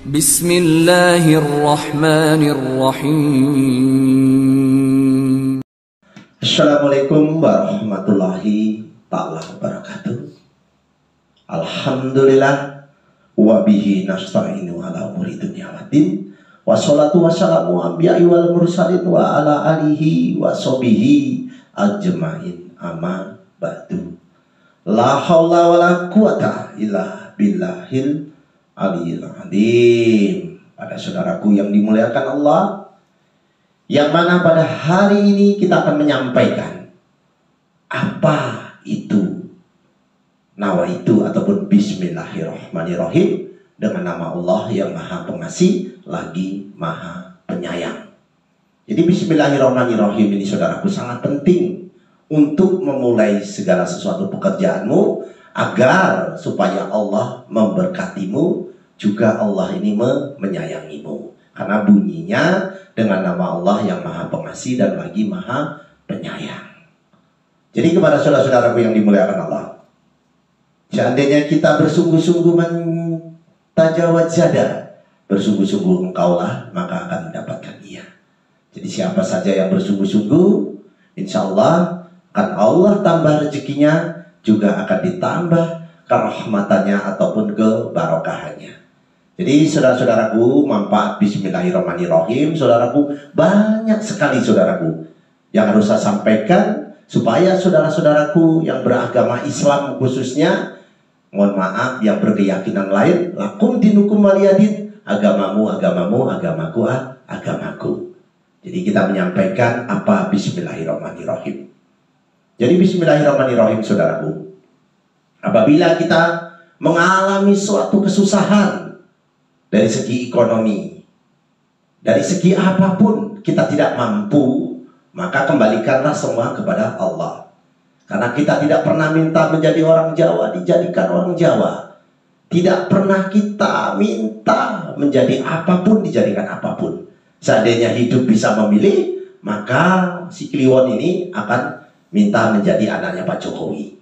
Bismillahirrahmanirrahim. Assalamualaikum warahmatullahi ta'ala wabarakatuh. Alhamdulillah wa bihi nasta'inu ala umuri dunya waddin. Wassalatu wassalamu anbiya'i wal mursalin wa ala alihi wa sahbihi ajmain, amma ba'du. La haula wa la quwata illa billahil aliyil azim. Pada saudaraku yang dimuliakan Allah, yang mana pada hari ini kita akan menyampaikan apa itu nawaitu ataupun bismillahirrahmanirrahim, dengan nama Allah yang maha pengasih lagi maha penyayang. Jadi bismillahirrahmanirrahim ini saudaraku sangat penting untuk memulai segala sesuatu pekerjaanmu, agar supaya Allah memberkatimu, juga Allah ini menyayangimu. Karena bunyinya dengan nama Allah yang maha pengasih dan lagi maha penyayang. Jadi kepada saudara-saudaraku yang dimuliakan Allah, seandainya kita bersungguh-sungguh mentajawad zada, bersungguh-sungguh engkaulah, maka akan mendapatkan ia. Jadi siapa saja yang bersungguh-sungguh, insya Allah akan Allah tambah rezekinya, juga akan ditambah kerahmatannya ataupun kebarokahannya. Jadi saudara-saudaraku, manfaat bismillahirrahmanirrahim, saudaraku, banyak sekali saudaraku yang harus saya sampaikan, supaya saudara-saudaraku yang beragama Islam khususnya, mohon maaf yang berkeyakinan lain, lakum dinukum waliyadin, agamamu agamamu, agamaku agamaku. Jadi kita menyampaikan apa bismillahirrahmanirrahim. Jadi bismillahirrahmanirrahim saudaraku, apabila kita mengalami suatu kesusahan dari segi ekonomi, dari segi apapun kita tidak mampu, maka kembalikanlah semua kepada Allah. Karena kita tidak pernah minta menjadi orang Jawa dijadikan orang Jawa. Tidak pernah kita minta menjadi apapun dijadikan apapun. Seandainya hidup bisa memilih, maka si Kliwon ini akan minta menjadi anaknya Pak Jokowi.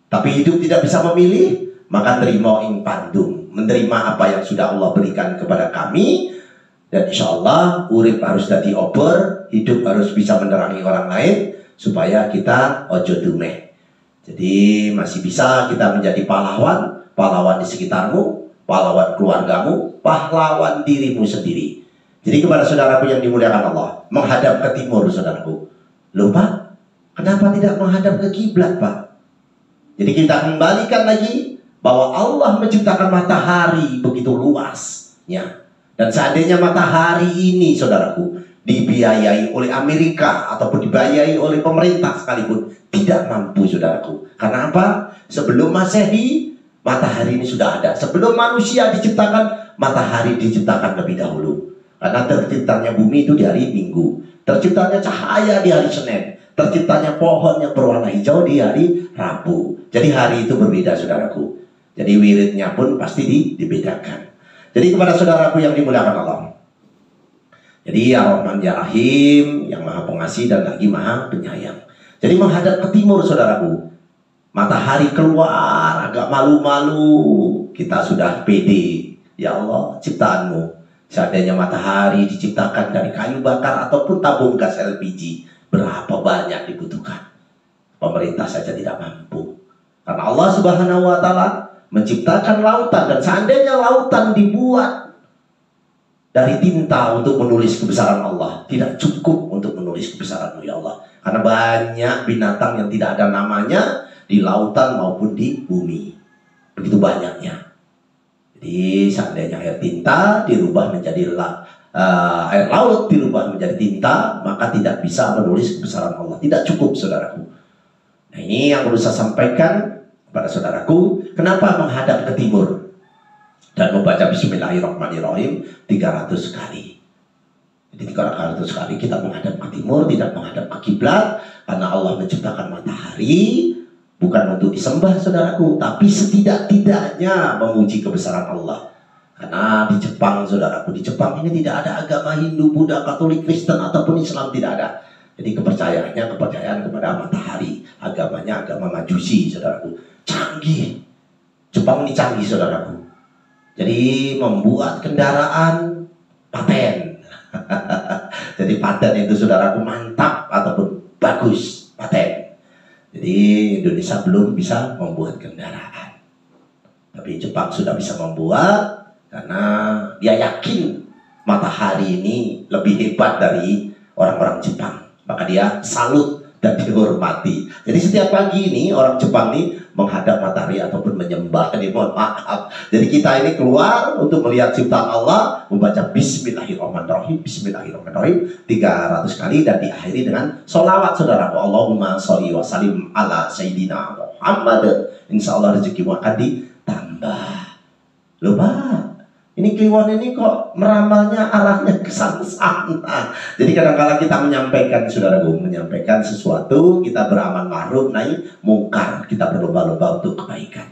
Tapi hidup tidak bisa memilih, maka terima ing pandum, menerima apa yang sudah Allah berikan kepada kami. Dan insya Allah urip harus jadi ober, hidup harus bisa menerangi orang lain, supaya kita ojo dumeh. Jadi masih bisa kita menjadi pahlawan, pahlawan di sekitarmu, pahlawan keluargamu, pahlawan dirimu sendiri. Jadi kepada saudaraku yang dimuliakan Allah, menghadap ke timur saudaraku. Loh Pak, kenapa tidak menghadap ke kiblat Pak? Jadi kita kembalikan lagi bahwa Allah menciptakan matahari begitu luasnya. Dan seandainya matahari ini saudaraku dibiayai oleh Amerika ataupun dibiayai oleh pemerintah sekalipun, tidak mampu saudaraku. Karena apa? Sebelum Masehi, matahari ini sudah ada. Sebelum manusia diciptakan, matahari diciptakan lebih dahulu. Karena terciptanya bumi itu di hari Minggu, terciptanya cahaya di hari Senin, terciptanya pohon yang berwarna hijau di hari Rabu. Jadi hari itu berbeda saudaraku. Jadi wiridnya pun pasti dibedakan. Jadi kepada saudaraku yang dimuliakan Allah, jadi ya Rahman ya Rahim, yang maha pengasih dan lagi maha penyayang. Jadi menghadap ke timur saudaraku, matahari keluar agak malu-malu, kita sudah pede. Ya Allah, ciptaanmu, seandainya matahari diciptakan dari kayu bakar ataupun tabung gas LPG, berapa banyak dibutuhkan? Pemerintah saja tidak mampu. Karena Allah Subhanahu wa Ta'ala menciptakan lautan, dan seandainya lautan dibuat dari tinta untuk menulis kebesaran Allah, tidak cukup untuk menulis kebesaran-Mu ya Allah. Karena banyak binatang yang tidak ada namanya di lautan maupun di bumi. Begitu banyaknya. Jadi seandainya air tinta dirubah menjadi air laut dirubah menjadi tinta, maka tidak bisa menulis kebesaran Allah. Tidak cukup saudaraku. Nah ini yang perlu saya sampaikan kepada saudaraku. Kenapa menghadap ke timur dan membaca bismillahirrahmanirrahim 300 kali. Jadi 300 kali kita menghadap ke timur, tidak menghadap ke kiblat. Karena Allah menciptakan matahari bukan untuk disembah saudaraku, tapi setidak-tidaknya memuji kebesaran Allah. Karena di Jepang saudaraku, di Jepang ini tidak ada agama Hindu, Buddha, Katolik, Kristen ataupun Islam, tidak ada. Jadi kepercayaannya kepercayaan kepada matahari. Agamanya agama Majusi saudaraku. Canggih. Jepang ini canggih saudaraku. Jadi membuat kendaraan paten. Jadi paten itu saudaraku mantap ataupun bagus, paten. Jadi Indonesia belum bisa membuat kendaraan, tapi Jepang sudah bisa membuat, karena dia yakin matahari ini lebih hebat dari orang-orang Jepang, maka dia salut dan dihormati. Jadi setiap pagi ini orang Jepang ini menghadap matahari ataupun menyembah. Ini mohon maaf. Jadi kita ini keluar untuk melihat ciptaan Allah, membaca Bismillahirrahmanirrahim, Bismillahirrahmanirrahim 300 kali dan diakhiri dengan sholawat saudaraku. Allahumma sholli wa sallim ala Sayyidina Muhammad. Insya Allah rezekimu akan ditambah. Loh Pak, ini Kliwon ini kok meramalnya arahnya ke sana. Jadi kadang-kadang kita menyampaikan, saudaraku, menyampaikan sesuatu, kita beramal ma'ruf nahi mungkar, kita berlomba-lomba untuk kebaikan.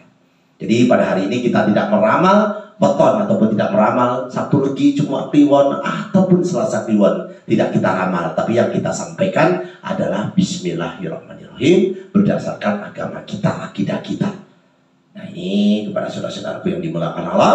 Jadi pada hari ini kita tidak meramal beton ataupun tidak meramal Sabtu Legi, Jumat Kliwon ataupun Selasa Kliwon, tidak kita ramal, tapi yang kita sampaikan adalah Bismillahirrahmanirrahim berdasarkan agama kita, akidah kita. Nah ini kepada saudara-saudaraku yang dimuliakan Allah,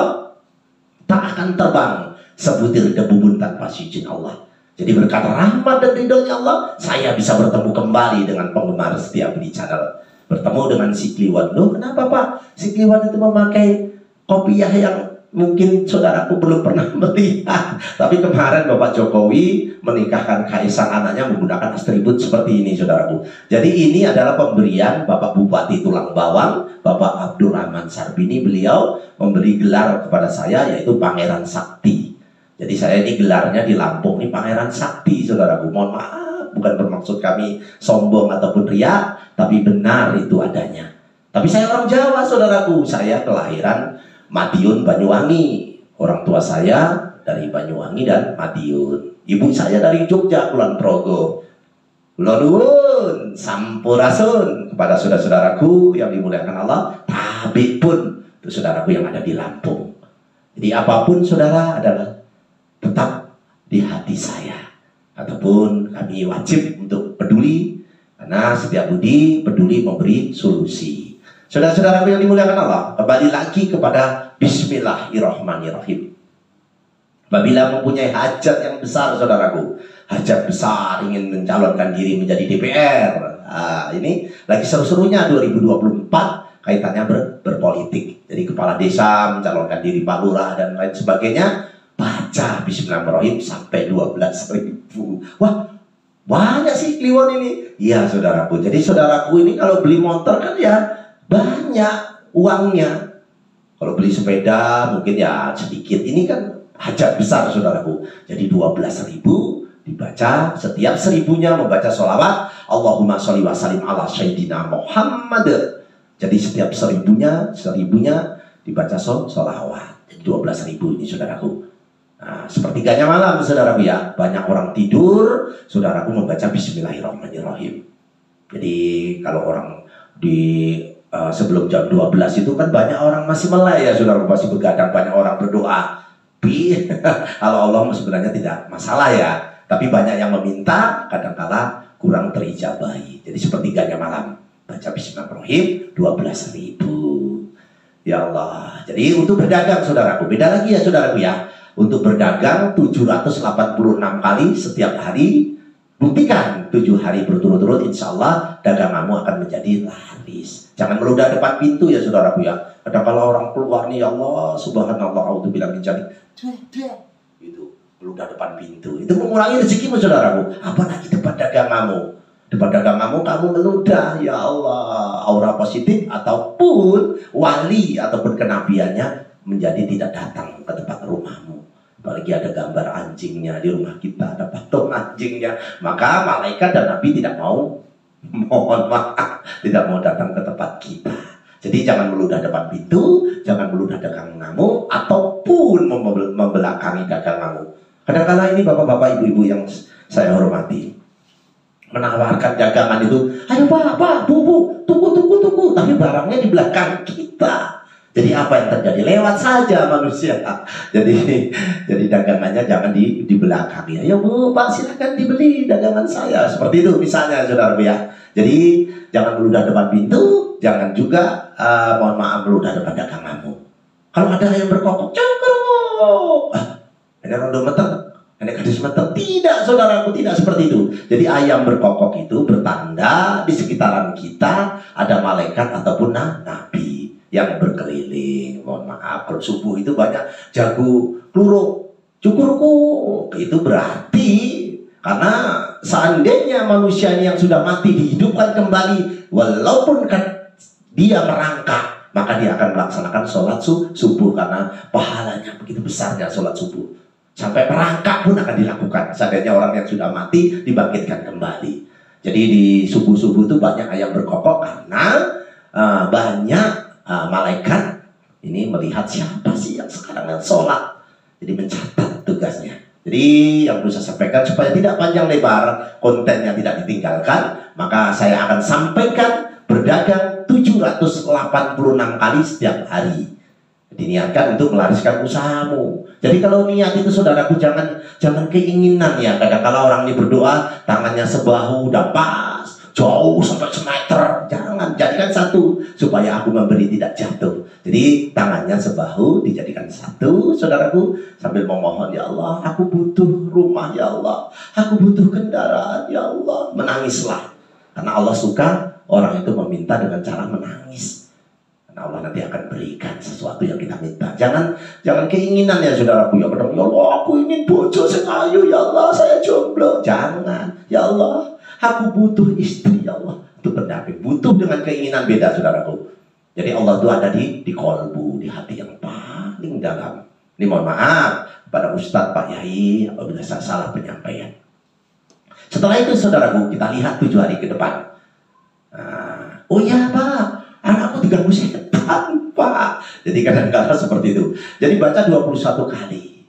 tak akan terbang sebutir debu pun tanpa izin Allah. Jadi berkat rahmat dan ridhonya Allah, saya bisa bertemu kembali dengan penggemar setia di channel, bertemu dengan si Kliwon. Loh kenapa Pak? Si Kliwon itu memakai kopiah yang mungkin saudaraku belum pernah melihat. Tapi kemarin Bapak Jokowi menikahkan Kaisang anaknya menggunakan atribut seperti ini saudaraku. Jadi ini adalah pemberian Bapak Bupati Tulang Bawang, Bapak Abdurrahman Sarbini. Beliau memberi gelar kepada saya, yaitu Pangeran Sakti. Jadi saya ini gelarnya di Lampung ini Pangeran Sakti saudaraku. Mohon maaf, bukan bermaksud kami sombong ataupun riak, tapi benar itu adanya. Tapi saya orang Jawa saudaraku. Saya kelahiran Madiun, Banyuwangi. Orang tua saya dari Banyuwangi dan Madiun. Ibu saya dari Jogja, Kulon Progo. Kulon Sampurasun. Kepada saudara-saudaraku yang dimuliakan Allah, Tabi pun itu saudaraku yang ada di Lampung. Jadi apapun saudara adalah tetap di hati saya. Ataupun kami wajib untuk peduli, karena setiap budi peduli memberi solusi. Saudara-saudaraku yang dimuliakan Allah, kembali lagi kepada Bismillahirrahmanirrahim. Apabila mempunyai hajat yang besar saudaraku, hajat besar ingin mencalonkan diri menjadi DPR, ini lagi seru-serunya 2024 kaitannya berpolitik. Jadi kepala desa mencalonkan diri Pak Lurah dan lain sebagainya, baca Bismillahirrahmanirrahim sampai 12.000. Wah, banyak sih Kliwon ini. Iya saudaraku. Jadi saudaraku ini kalau beli motor kan ya banyak uangnya. Kalau beli sepeda mungkin ya sedikit. Ini kan hajat besar saudaraku. Jadi 12.000 dibaca, setiap 1000-nya membaca sholawat Allahumma sholli wa sallim ala Sayyidina Muhammad. Jadi setiap 1000-nya dibaca sholawat. Jadi 12.000 ini saudaraku. Nah, sepertiganya malam saudaraku ya, banyak orang tidur, saudaraku membaca Bismillahirrahmanirrahim. Jadi kalau orang di sebelum jam 12 itu kan banyak orang masih melek ya saudara, masih begadang, banyak orang berdoa. Tapi kalau Allah sebenarnya tidak masalah ya, tapi banyak yang meminta, kadang-kala kurang terijabahi. Jadi sepertiganya malam baca Bismillahirrahmanirrahim 12.000. Ya Allah. Jadi untuk berdagang saudaraku, beda lagi ya saudaraku ya. Untuk berdagang 786 kali setiap hari. Buktikan 7 hari berturut-turut, insya Allah daganganmu akan menjadi laris. Jangan meludah depan pintu ya saudaraku ya. Kadang kalau orang keluar nih, ya Allah subhanallah, auzubillah min dzalik, itu meludah depan pintu, itu mengurangi rezekimu saudaraku. Apalagi depan daganganmu. Depan daganganmu kamu meludah, ya Allah, aura positif ataupun wali ataupun kenabiannya menjadi tidak datang ke tempat rumahmu. Apalagi ada gambar anjingnya di rumah kita, ada patung anjingnya, maka malaikat dan nabi tidak mau, mohon maaf, tidak mau datang ke tempat kita. Jadi jangan meludah depan pintu, jangan meludah daganganmu ataupun membelakangi daganganmu. Kadang-kadang ini bapak-bapak, ibu-ibu yang saya hormati, menawarkan dagangan itu, ayo pak, bu, tunggu, tapi barangnya di belakang kita. Jadi apa yang terjadi? Lewat saja manusia. Jadi dagangannya jangan di belakang. Ya bu, pak silakan dibeli dagangan saya. Seperti itu misalnya saudara ya. Jadi jangan meludah depan pintu, jangan juga mohon maaf meludah depan daganganmu. Kalau ada ayam berkokok, cangkruk. Ini rondo meteng, ini gadis meteng. Tidak, saudaraku, tidak seperti itu. Jadi ayam berkokok itu bertanda di sekitaran kita ada malaikat ataupun nabi yang berkeliling. Mohon maaf, kalau subuh itu banyak jago kluruk, cukurku. Itu berarti karena seandainya manusia yang sudah mati dihidupkan kembali, walaupun kan dia merangkak, maka dia akan melaksanakan sholat subuh karena pahalanya begitu besarnya sholat subuh. Sampai merangkak pun akan dilakukan. Seandainya orang yang sudah mati dibangkitkan kembali. Jadi di subuh-subuh itu banyak ayam berkokok karena banyak malaikat ini melihat siapa sih yang sekarang yang sholat. Jadi mencatat tugasnya. Jadi yang perlu saya sampaikan supaya tidak panjang lebar, kontennya tidak ditinggalkan, maka saya akan sampaikan berdagang 786 kali setiap hari. Diniatkan untuk melariskan usahamu. Jadi kalau niat itu saudaraku jangan keinginan ya. Kadang-kadang orang ini berdoa tangannya sebahu udah pas, jauh sampai semeter. Jangan, jadikan satu supaya aku memberi tidak jatuh. Jadi tangannya sebahu dijadikan satu, saudaraku, sambil memohon, ya Allah, aku butuh rumah, ya Allah, aku butuh kendaraan, ya Allah. Menangislah, karena Allah suka orang itu meminta dengan cara menangis. Karena Allah nanti akan berikan sesuatu yang kita minta. Jangan keinginan ya saudaraku. Ya Allah, aku ingin bojo sekayu, ya Allah, saya jomblo. Jangan, ya Allah, aku butuh istri, ya Allah. Itu pendamping. Butuh dengan keinginan beda saudaraku. Jadi Allah itu ada di kolbu, di hati yang paling dalam. Ini mohon maaf pada Ustadz, Pak Yai, apabila saya salah penyampaian. Setelah itu saudaraku, kita lihat 7 hari ke depan. Oh ya Pak, anakku diganggu setan Pak. Jadi kadang-kadang seperti itu. Jadi baca 21 kali,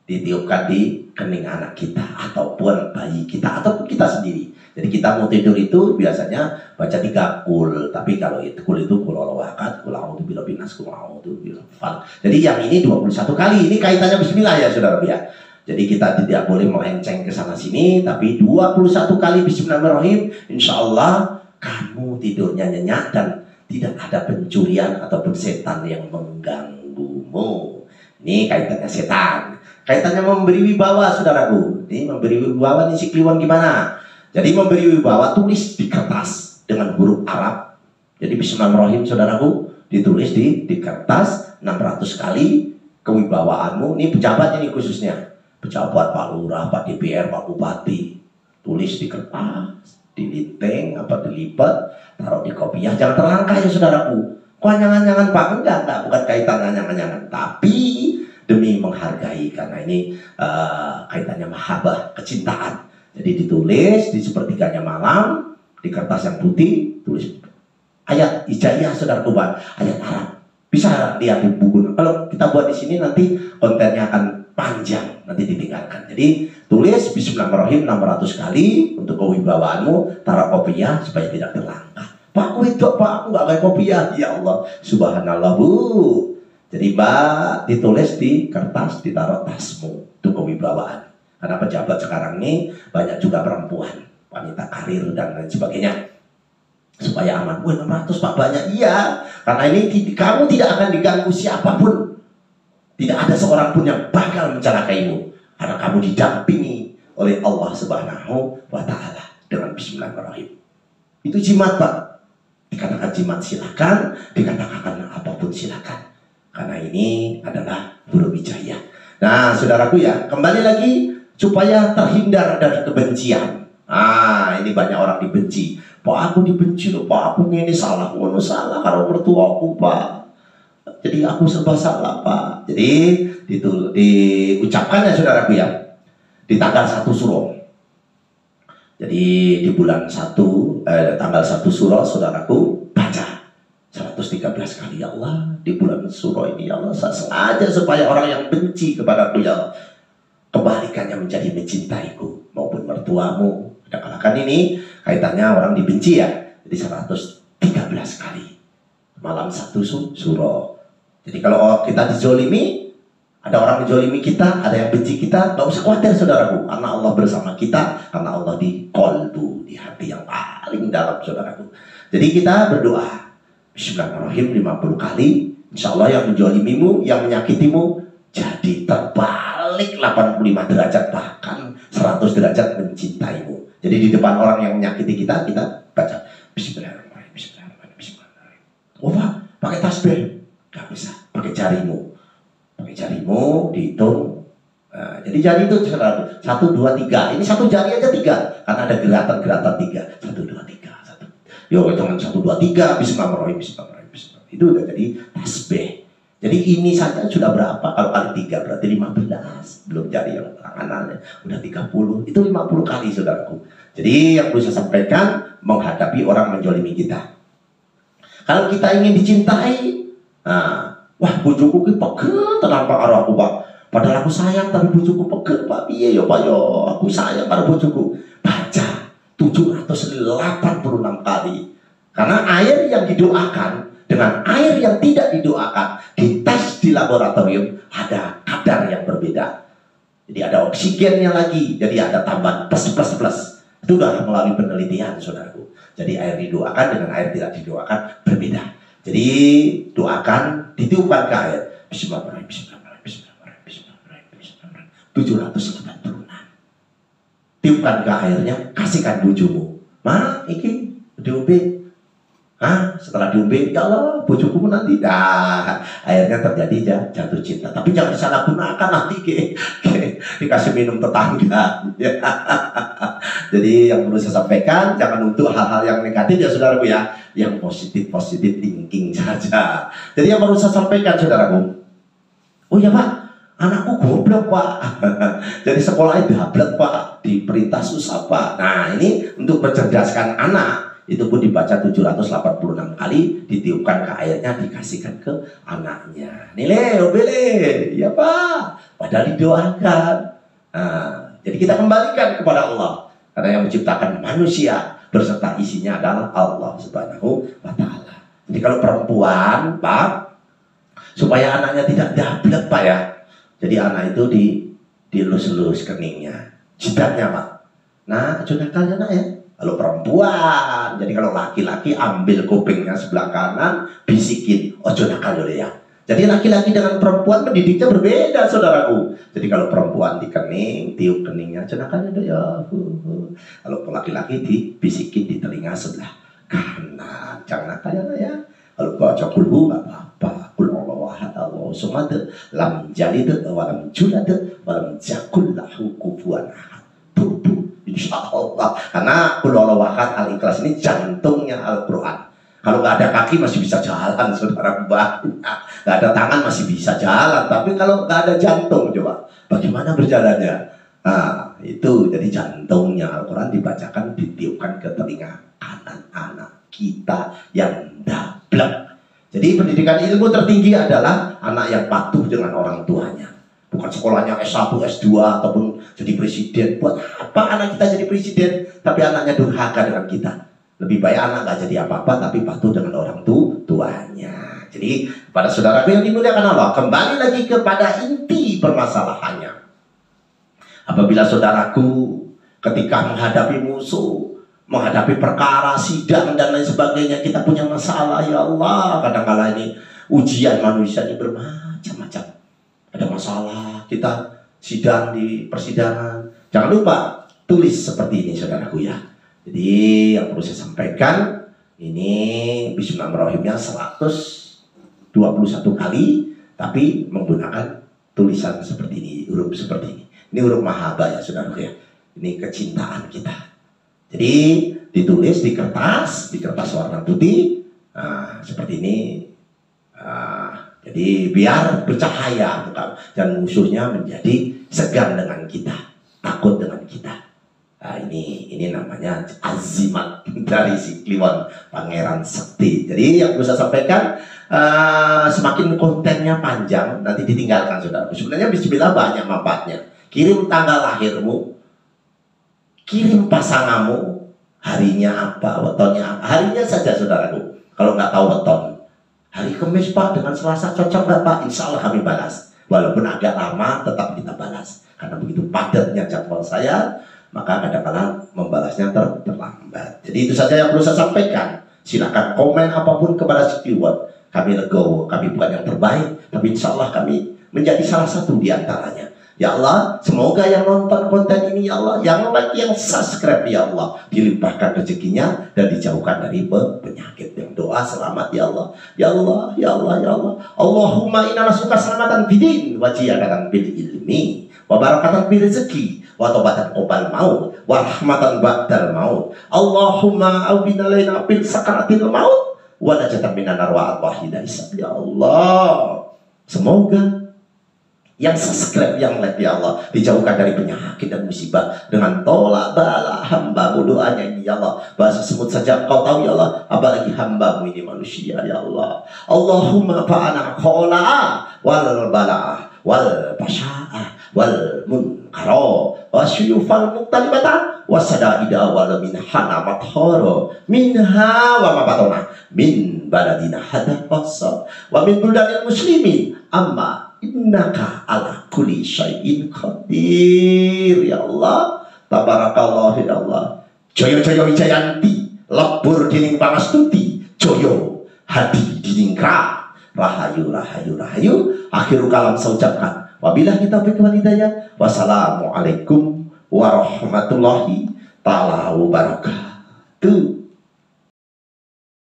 ditiupkan di kening anak kita ataupun bayi kita ataupun kita sendiri. Jadi kita mau tidur itu biasanya baca 3 kul. Tapi kalau kul itu kul wakat, kul a'udzu birabbil nas, kul a'udzu birabbil falaq. Jadi yang ini 21 kali. Ini kaitannya bismillah ya saudara ya. Jadi kita tidak boleh melenceng ke sana sini, tapi 21 kali bismillahirrahmanirrahim, insya Allah kamu tidurnya nyenyak dan tidak ada pencurian ataupun setan yang mengganggumu. Ini kaitannya setan. Kaitannya memberi wibawa saudaraku. Ini memberi wibawa ini si kliwon gimana? Jadi memberi wibawa tulis di kertas dengan huruf Arab. Jadi bismillahirrahmanirrahim saudaraku, ditulis di kertas 600 kali kewibawaanmu. Ini pejabat ini khususnya. Pejabat, Pak Lurah, Pak DPR, Pak Bupati. Tulis di kertas, dilinteng, dilipat, taruh di kopiah. Jangan terlangkah ya saudaraku. Kok anyangan-anyangan Pak? Enggak, bukan kaitan anyangan-anyangan. Tapi demi menghargai, karena ini kaitannya mahabbah, kecintaan. Jadi ditulis di sepertiganya malam, di kertas yang putih, tulis ayat hijaiyah saudaraku, ayat Arab. Bisa lihat di buku. Kalau kita buat di sini nanti kontennya akan panjang, nanti ditinggalkan. Jadi tulis bismillahirrahmanirrahim 600 kali untuk kewibawaanmu, taruh kopiah supaya tidak terlangkah. Pak itu Pak, aku nggak kayak kopiah. Ya Allah, subhanallah Bu. Jadi Mbak ditulis di kertas, ditaruh tasmu untuk kewibawaan. Karena pejabat sekarang ini banyak juga perempuan, wanita karir dan lain sebagainya. Supaya aman. Wah 600 Pak banyak. Iya, karena ini kamu tidak akan diganggu siapapun. Tidak ada seorang pun yang bakal mencelakaimu. Karena kamu didampingi oleh Allah Subhanahu wa Ta'ala dengan bismillahirrahmanirrahim. Itu jimat Pak. Dikatakan jimat silakan, dikatakan apapun silakan. Karena ini adalah huruf hijaiyah. Nah saudaraku ya, kembali lagi supaya terhindar dari kebencian. Ini banyak orang dibenci. Pak aku dibenci loh, Pak aku ini salah, ngono salah kalau mertuaku Pak. Jadi aku serba salah Pak. Jadi diucapkan ya saudaraku ya, di tanggal 1 Suro. Jadi di bulan 1 tanggal 1 Suro saudaraku baca 113 kali ya Allah di bulan Suro ini ya Allah. Saya sengaja supaya orang yang benci kepadaku ya Allah kebalikannya menjadi mencintaiku, maupun mertuamu. Kadang-kadang ini kaitannya orang dibenci ya. Jadi 113 kali malam 1 Suro. Jadi kalau kita dizolimi, ada orang dizolimi kita, ada yang benci kita, gak usah khawatir saudaraku, karena Allah bersama kita, karena Allah di kolbu, di hati yang paling dalam saudaraku. Jadi kita berdoa bismillahirrahmanirrahim 50 kali, Insya Allah yang menjolimimu, yang menyakitimu, jadi terbalik 85 derajat, bahkan 100 derajat mencintaimu. Jadi di depan orang yang menyakiti kita, kita baca Bismillahirrahmanirrahim, Bismillahirrahmanirrahim, Bismillahirrahmanirrahim. Oh Pak, pakai tasbih? Gak bisa, pakai jarimu. Pakai jarimu, dihitung. Nah, jadi jari itu 1, 2, 3. Ini satu jari aja 3, karena ada geratan-geratan 3. 1, 2, 3. Yo, jangan 1, 2, 3. Bismillahirrahmanirrahim, Bismillahirrahmanirrahim. Itu udah jadi tasbih. Jadi ini saja sudah berapa? Kalau kali 3 berarti 15. Belum jari yang tangannya udah 30. Itu 50 kali, saudaraku. Jadi yang perlu saya sampaikan, menghadapi orang menjolimi kita. Kalau kita ingin dicintai, wah bojoku ki pegel tenan Pak karo aku Pak. Padahal aku sayang tapi bojoku pegel Pak. Piye ya Pak yo, aku sayang karo bojoku. Baca 786 kali. Karena air yang didoakan dengan air yang tidak didoakan, dites di laboratorium ada kadar yang berbeda. Jadi ada oksigennya lagi, jadi ada tambahan plus. Itu sudah melalui penelitian, saudaraku. Jadi air didoakan dengan air tidak didoakan berbeda. Jadi doakan, ditiupkan ke air. Bismillahirrahmanirrahim, Bismillahirrahmanirrahim, Bismillahirrahmanirrahim, Bismillahirrahmanirrahim. 786. Tiupkan ke airnya, kasihkan bojomu. Ma, iki diombe. Setelah diombe, ya Allah, bojoku nanti. Nah, akhirnya terjadi jatuh cinta. Tapi jangan disalahgunakan nanti dikasih minum tetangga. Jadi yang perlu saya sampaikan, jangan untuk hal-hal yang negatif ya saudaraku ya, yang positif thinking saja. Jadi yang perlu saya sampaikan saudaraku, oh ya Pak, anakku goblok Pak. Jadi sekolahnya dablek Pak, diperintah susah Pak. Nah ini untuk mencerdaskan anak. Itu pun dibaca 786 kali, ditiupkan ke airnya, dikasihkan ke anaknya. Nile, obele, ya Pak. Padahal didoakan. Jadi kita kembalikan kepada Allah. Karena yang menciptakan manusia berserta isinya adalah Allah Subhanahu wa Ta'ala. Jadi kalau perempuan, Pak, supaya anaknya tidak dablek Pak ya. Jadi anak itu dilus-lus keningnya, jidatnya Pak. Nah, curahkan anak ya. Kalau perempuan, jadi kalau laki-laki ambil kupingnya sebelah kanan, bisikin, ojo nakal ya. Jadi laki-laki dengan perempuan pendidiknya berbeda, saudaraku. Jadi kalau perempuan di kening, tiup keningnya, ojo nakal ya. Kalau laki-laki dibisikin di telinga sebelah kanan, jangan nakal ya. Kalau baca kulhu nggak apa-apa. Kul Allahu ahad, Allahu samad, lam yalid wa lam yulad wa lam yakul lahu kufuwan ahad. Insya Allah. Karena Qul Huwallahu ahad, Al-Ikhlas ini jantungnya Al-Quran. Kalau nggak ada kaki masih bisa jalan, saudara banyak. Nggak ada tangan masih bisa jalan. Tapi kalau nggak ada jantung, coba bagaimana berjalannya? Nah, itu jadi jantungnya Al-Quran dibacakan, ditiupkan ke telinga kanan anak kita yang dablek. Jadi pendidikan ilmu tertinggi adalah anak yang patuh dengan orang tuanya. Bukan sekolahnya S1, S2 ataupun jadi presiden. Buat apa anak kita jadi presiden tapi anaknya durhaka dengan kita? Lebih baik anak gak jadi apa-apa tapi patuh dengan orang tuanya. Jadi pada saudaraku yang dimuliakan Allah, kembali lagi kepada inti permasalahannya. Apabila saudaraku ketika menghadapi musuh, menghadapi perkara, sidang dan lain sebagainya, kita punya masalah, ya Allah, kadang-kala ini ujian manusia ini bermacam-macam. Ada masalah, kita sidang di persidangan. Jangan lupa tulis seperti ini saudaraku ya. Jadi yang perlu saya sampaikan, ini Bismillahirrahmanirrahimnya 121 kali, tapi menggunakan tulisan seperti ini, huruf seperti ini. Ini huruf mahaba ya saudaraku ya. Ini kecintaan kita. Jadi ditulis di kertas warna putih, seperti ini. Jadi biar bercahaya dan musuhnya menjadi segan dengan kita, takut dengan kita. Nah, ini namanya azimat dari si Kliwon Pangeran Sekti. Jadi yang bisa sampaikan, semakin kontennya panjang nanti ditinggalkan saudara. Sebenarnya bismillah banyak manfaatnya. Kirim tanggal lahirmu, kirim pasanganmu, harinya apa, wetonnya apa, harinya saja saudaraku. Kalau nggak tahu weton, hari Kamis Pak dengan Selasa cocok nggak Pak? Insya Allah kami balas. Walaupun agak lama tetap kita balas. Karena begitu padatnya jadwal saya, maka kadang-kadang membalasnya terlambat. Jadi itu saja yang perlu saya sampaikan. Silakan komen apapun kepada si Kliwon. kami legowo, kami bukan yang terbaik, tapi insya Allah kami menjadi salah satu di antaranya. Ya Allah, semoga yang nonton konten ini ya Allah, yang like, yang subscribe ya Allah, dilimpahkan rezekinya dan dijauhkan dari penyakit. Yang doa selamat ya Allah, ya Allah, ya Allah, ya Allah. Allahumma inna nasuka selamatan bidin, wa jiyadatan bil ilmi, wa barakatan bil rezeki, wa tobatan qobal maut, wa rahmatan ba'dal maut. Allahumma awbina laina bil sakaratil maut, wa najatan minan nar wa al-wahida isab. Ya Allah, semoga yang subscribe, yang like ya Allah, dijauhkan dari penyakit dan musibah dengan tolak bala hamba-Mu. Doanya ini ya Allah, bahasa semut saja Kau tahu ya Allah, apalagi hamba-Mu ini manusia ya Allah. Allahumma fa'ana khola wal bala wal pasya'ah wal munkaro wasyuyufal muktalibata wasadaida wal minhana mathoro minha wa mabatona min baladina hadha wasa wa min buladil muslimin amma innaka ala kulli syai'in qadir. Ya Allah, tabarakallah ya Allah. Joyo-joyo wijayanti, lebur dining pangastuti, joyo hadi diningkra, rahayu rahayu rahayu. Akhirul kalam saya ucapkan wabillahi taufiq wal hidayah. Wassalamualaikum warahmatullahi taala wabarakatuh.